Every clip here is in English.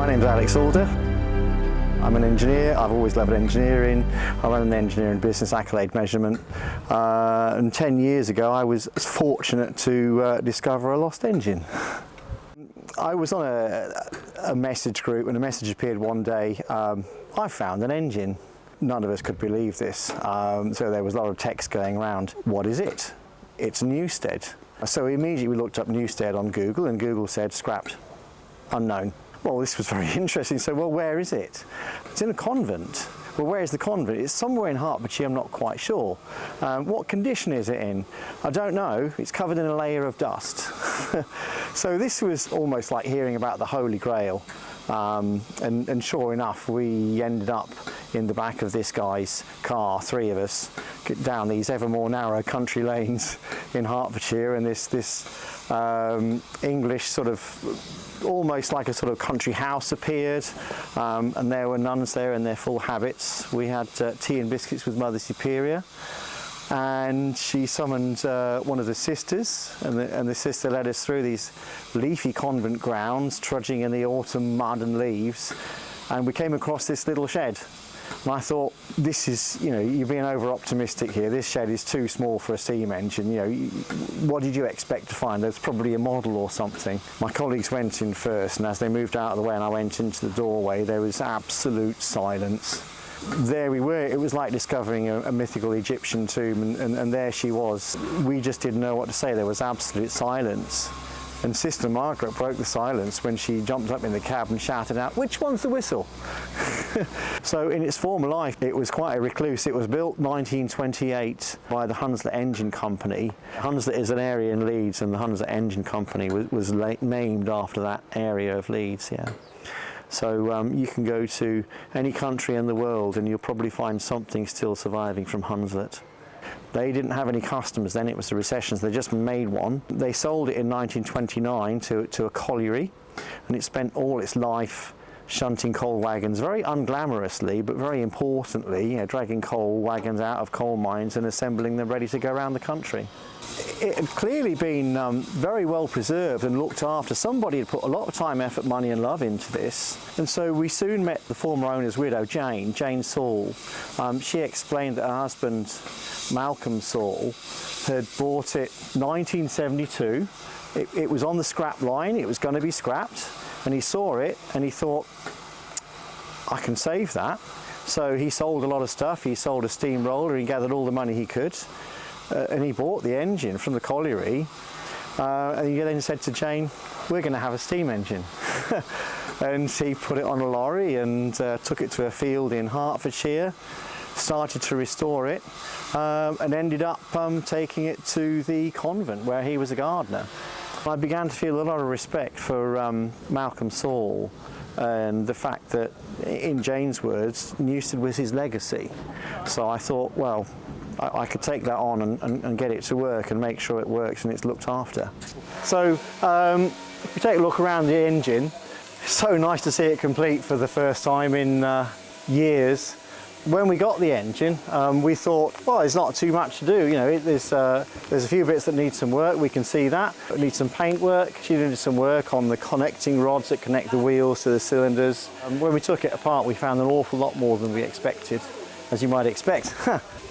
My name's Alder. I'm an engineer. I've always loved engineering. I run an engineering business, accolade measurement. And 10 years ago, I was fortunate to discover a lost engine. I was on a message group, and a message appeared one day, I found an engine. None of us could believe this. So there was a lot of text going around. What is it? It's Newstead. So immediately we looked up Newstead on Google, and Google said scrapped, unknown. Well, this was very interesting. So, well, where is it? It's in a convent. Well, where is the convent? It's somewhere in Hertfordshire, I'm not quite sure. What condition is it in? I don't know. It's covered in a layer of dust. So this was almost like hearing about the Holy Grail. And sure enough, we ended up in the back of this guy's car, three of us, down these ever more narrow country lanes in Hertfordshire, and this English sort of, almost like a sort of country house appeared, and there were nuns there in their full habits. We had tea and biscuits with Mother Superior, and she summoned one of the sisters, and the sister led us through these leafy convent grounds, trudging in the autumn mud and leaves, and we came across this little shed. And I thought, this is, you know, you're being over optimistic here. This shed is too small for a steam engine. You know, what did you expect to find? There's probably a model or something. My colleagues went in first, and as they moved out of the way and I went into the doorway, there was absolute silence. There we were. It was like discovering a mythical Egyptian tomb, and there she was. We just didn't know what to say. There was absolute silence. And Sister Margaret broke the silence when she jumped up in the cab and shouted out, "Which one's the whistle?" So in its former life, it was quite a recluse. It was built 1928 by the Hunslet Engine Company. Hunslet is an area in Leeds, and the Hunslet Engine Company was named after that area of Leeds, yeah. So you can go to any country in the world and you'll probably find something still surviving from Hunslet. They didn't have any customers then, it was the recession, so they just made one. They sold it in 1929 to a colliery, and it spent all its life shunting coal wagons very unglamorously, but very importantly, you know, dragging coal wagons out of coal mines and assembling them ready to go around the country. It had clearly been very well preserved and looked after. Somebody had put a lot of time, effort, money and love into this. And so we soon met the former owner's widow, Jane Saul. She explained that her husband, Malcolm Saul, had bought it 1972. It was on the scrap line, it was going to be scrapped, and he saw it and he thought, I can save that. So he sold a lot of stuff. He sold a steamroller, he gathered all the money he could. And he bought the engine from the colliery, and he then said to Jane, "We're going to have a steam engine." And he put it on a lorry and took it to a field in Hertfordshire, started to restore it, and ended up taking it to the convent where he was a gardener. I began to feel a lot of respect for Malcolm Saul, and the fact that, in Jane's words, Newstead was his legacy. So I thought, well, I could take that on and get it to work and make sure it works and it's looked after. So if you take a look around the engine, it's so nice to see it complete for the first time in years. When we got the engine, we thought, well, there's not too much to do. You know, there's a few bits that need some work. We can see that. It needs some paint work. She did some work on the connecting rods that connect the wheels to the cylinders. When we took it apart, we found an awful lot more than we expected, as you might expect.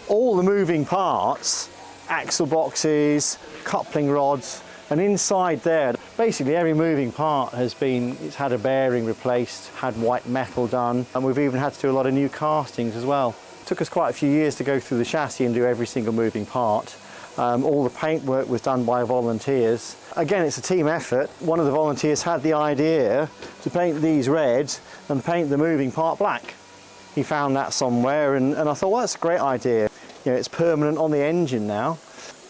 All the moving parts, axle boxes, coupling rods, and inside there, basically every moving part it's had a bearing replaced, had white metal done, and we've even had to do a lot of new castings as well. It took us quite a few years to go through the chassis and do every single moving part. All the paint work was done by volunteers. Again, it's a team effort. One of the volunteers had the idea to paint these red and paint the moving part black. He found that somewhere, and I thought, well, that's a great idea. You know, it's permanent on the engine now.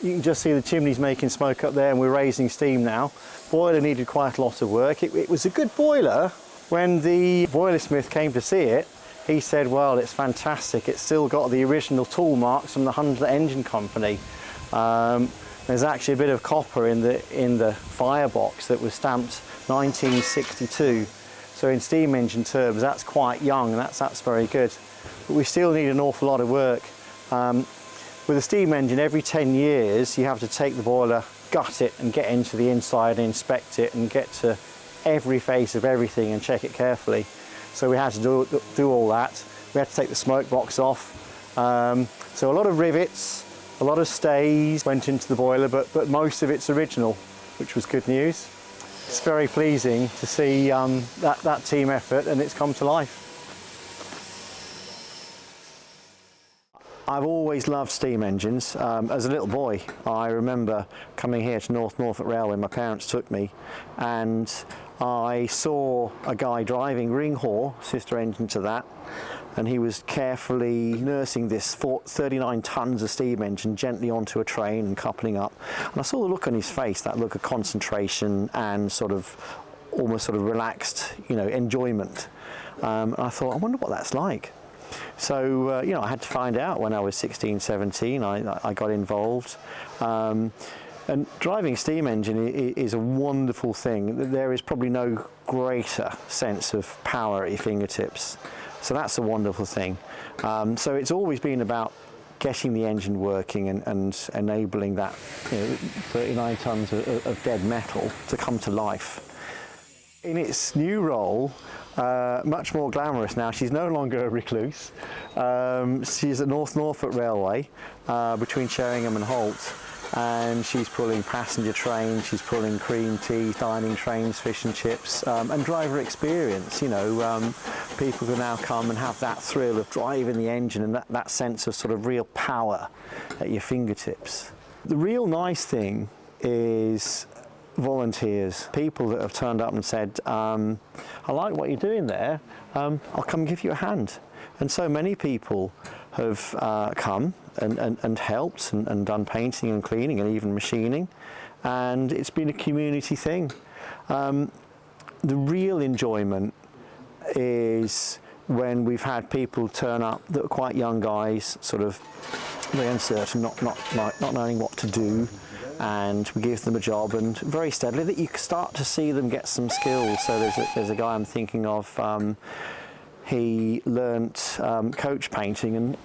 You can just see the chimneys making smoke up there, and we're raising steam now. Boiler needed quite a lot of work. It was a good boiler. When the boiler smith came to see it, he said, well, it's fantastic. It's still got the original tool marks from the Hunslet Engine Company. There's actually a bit of copper in the firebox that was stamped 1962. So in steam engine terms, that's quite young, and that's very good. But we still need an awful lot of work. With a steam engine, every 10 years, you have to take the boiler, gut it, and get into the inside and inspect it and get to every face of everything and check it carefully. So we had to do all that. We had to take the smoke box off. So a lot of rivets, a lot of stays went into the boiler, but most of it's original, which was good news. It's very pleasing to see that team effort, and it's come to life. I've always loved steam engines. As a little boy, I remember coming here to North Norfolk Railway, my parents took me, and I saw a guy driving Ringhor, sister engine to that, and he was carefully nursing this 39 tons of steam engine gently onto a train and coupling up. And I saw the look on his face, that look of concentration and almost relaxed, enjoyment. And I thought, I wonder what that's like. So, I had to find out when I was 16, 17, I got involved. And driving a steam engine is a wonderful thing. There is probably no greater sense of power at your fingertips. So that's a wonderful thing. So it's always been about getting the engine working and enabling that 39 tons of dead metal to come to life. In its new role, much more glamorous now, she's no longer a recluse. She's at North Norfolk Railway between Sheringham and Holt, and she's pulling passenger trains, she's pulling cream tea, dining trains, fish and chips, and driver experience. People can now come and have that thrill of driving the engine and that sense of real power at your fingertips. The real nice thing is volunteers, people that have turned up and said, I like what you're doing there, I'll come give you a hand. And so many people have come and helped and done painting and cleaning and even machining, and it's been a community thing. The real enjoyment is when we've had people turn up that are quite young guys, very uncertain, not knowing what to do, and we give them a job, and very steadily that you start to see them get some skills. So there's a guy I'm thinking of, he learnt coach painting, and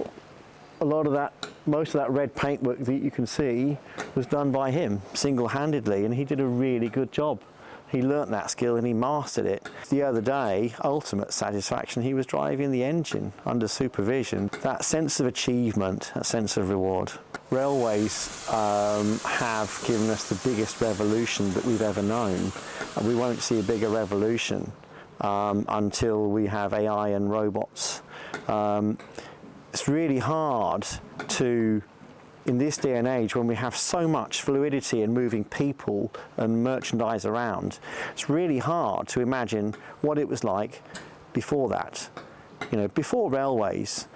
most of that red paintwork that you can see was done by him single-handedly, and he did a really good job. He learnt that skill and he mastered it. The other day, ultimate satisfaction, he was driving the engine under supervision. That sense of achievement, that sense of reward. Railways have given us the biggest revolution that we've ever known. And we won't see a bigger revolution until we have AI and robots. It's really hard to, in this day and age when we have so much fluidity and moving people and merchandise around, it's really hard to imagine what it was like before that. Before railways,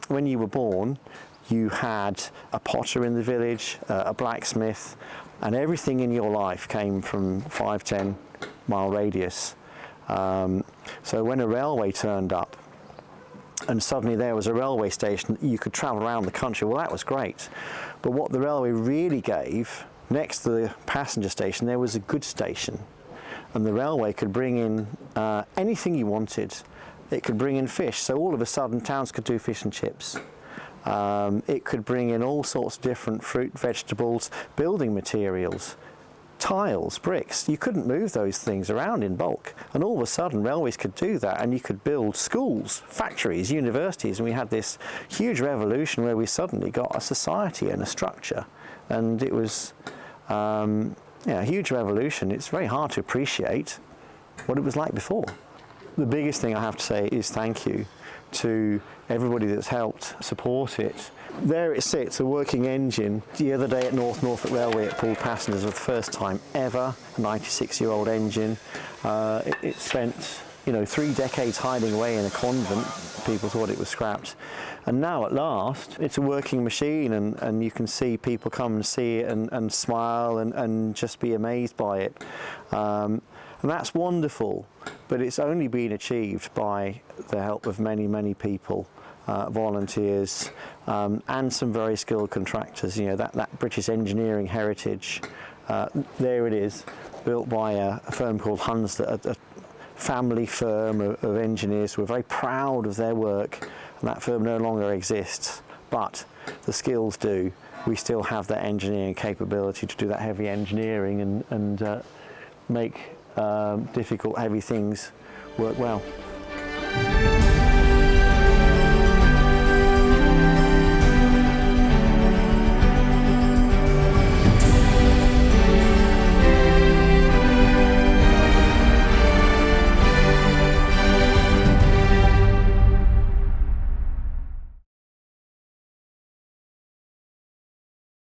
when you were born, you had a potter in the village, a blacksmith, and everything in your life came from 5-10 mile radius. So when a railway turned up, and suddenly there was a railway station, you could travel around the country. Well, that was great. But what the railway really gave, next to the passenger station, there was a goods station. And the railway could bring in anything you wanted. It could bring in fish. So all of a sudden, towns could do fish and chips. It could bring in all sorts of different fruit, vegetables, building materials, tiles, bricks. You couldn't move those things around in bulk, and all of a sudden railways could do that, and you could build schools, factories, universities, and we had this huge revolution where we suddenly got a society and a structure, and it was a huge revolution. It's very hard to appreciate what it was like before. The biggest thing I have to say is thank you to everybody that's helped support it. There it sits, a working engine. The other day at North Norfolk Railway it pulled passengers for the first time ever, a 96-year-old engine. It spent 3 decades hiding away in a convent. People thought it was scrapped. And now at last it's a working machine, and you can see people come and see it and smile and just be amazed by it. And that's wonderful, but it's only been achieved by the help of many, many people. Volunteers and some very skilled contractors. That British engineering heritage, there it is, built by a firm called Hunslet, a family firm of engineers who are very proud of their work, and that firm no longer exists, but the skills do. We still have that engineering capability to do that heavy engineering and make difficult, heavy things work well.